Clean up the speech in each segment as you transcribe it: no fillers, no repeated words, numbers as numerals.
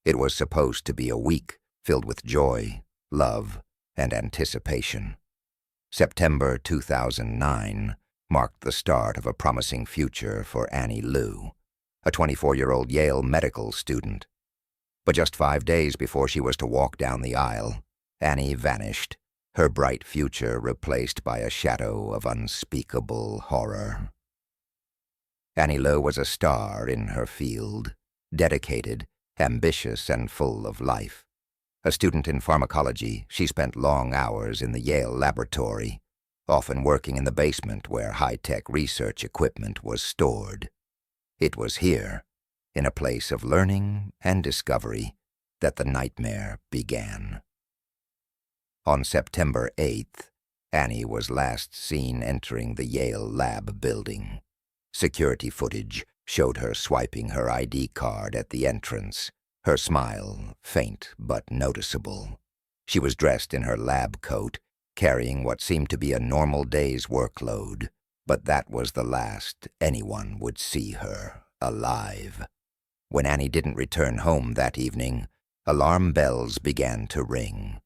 It was supposed to be a week filled with joy, love, and anticipation. September 2009 marked the start of a promising future for Annie Lou, a 24-year-old Yale medical student. But just 5 days before she was to walk down the aisle, Annie vanished, her bright future replaced by a shadow of unspeakable horror. Annie Lou was a star in her field, dedicated, ambitious, and full of life. A student in pharmacology, she spent long hours in the Yale laboratory, often working in the basement where high-tech research equipment was stored. It was here, in a place of learning and discovery, that the nightmare began. On September 8th, Annie was last seen entering the Yale lab building. Security footage showed her swiping her ID card at the entrance, her smile faint but noticeable. She was dressed in her lab coat, carrying what seemed to be a normal day's workload, but that was the last anyone would see her alive. When Annie didn't return home that evening, alarm bells began to ring.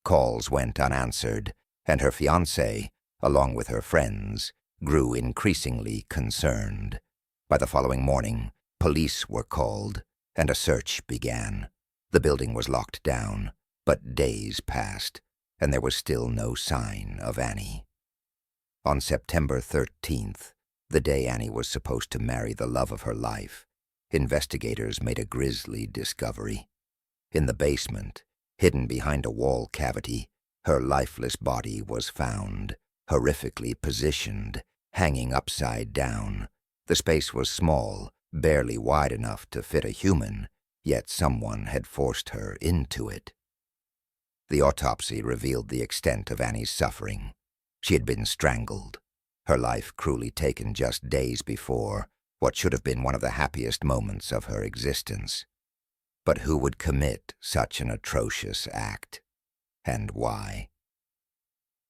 Calls went unanswered, and her fiancé, along with her friends, grew increasingly concerned. By the following morning, police were called, and a search began. The building was locked down, but days passed, and there was still no sign of Annie. On September 13th, the day Annie was supposed to marry the love of her life, investigators made a grisly discovery. In the basement, hidden behind a wall cavity, her lifeless body was found, horrifically positioned, hanging upside down. The space was small, barely wide enough to fit a human, yet someone had forced her into it. The autopsy revealed the extent of Annie's suffering. She had been strangled, her life cruelly taken just days before what should have been one of the happiest moments of her existence. But who would commit such an atrocious act, and why?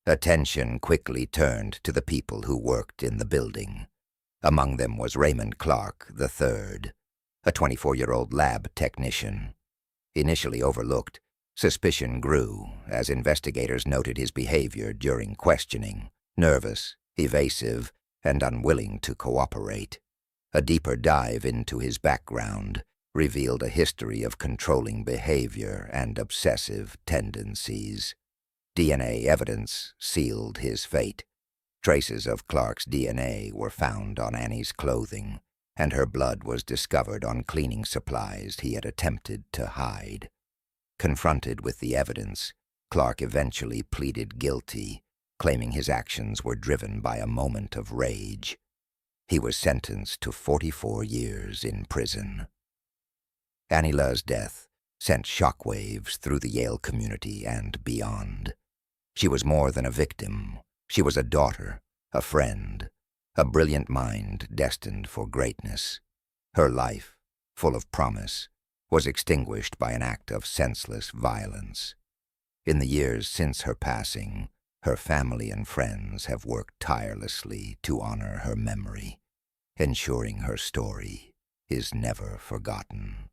Attention quickly turned to the people who worked in the building. Among them was Raymond Clark III, a 24-year-old lab technician. Initially overlooked, suspicion grew as investigators noted his behavior during questioning, nervous, evasive, and unwilling to cooperate. A deeper dive into his background revealed a history of controlling behavior and obsessive tendencies. DNA evidence sealed his fate. Traces of Clark's DNA were found on Annie's clothing, and her blood was discovered on cleaning supplies he had attempted to hide. Confronted with the evidence, Clark eventually pleaded guilty, claiming his actions were driven by a moment of rage. He was sentenced to 44 years in prison. Annie Lou's death sent shockwaves through the Yale community and beyond. She was more than a victim. She was a daughter, a friend, a brilliant mind destined for greatness. Her life, full of promise, was extinguished by an act of senseless violence. In the years since her passing, her family and friends have worked tirelessly to honor her memory, ensuring her story is never forgotten.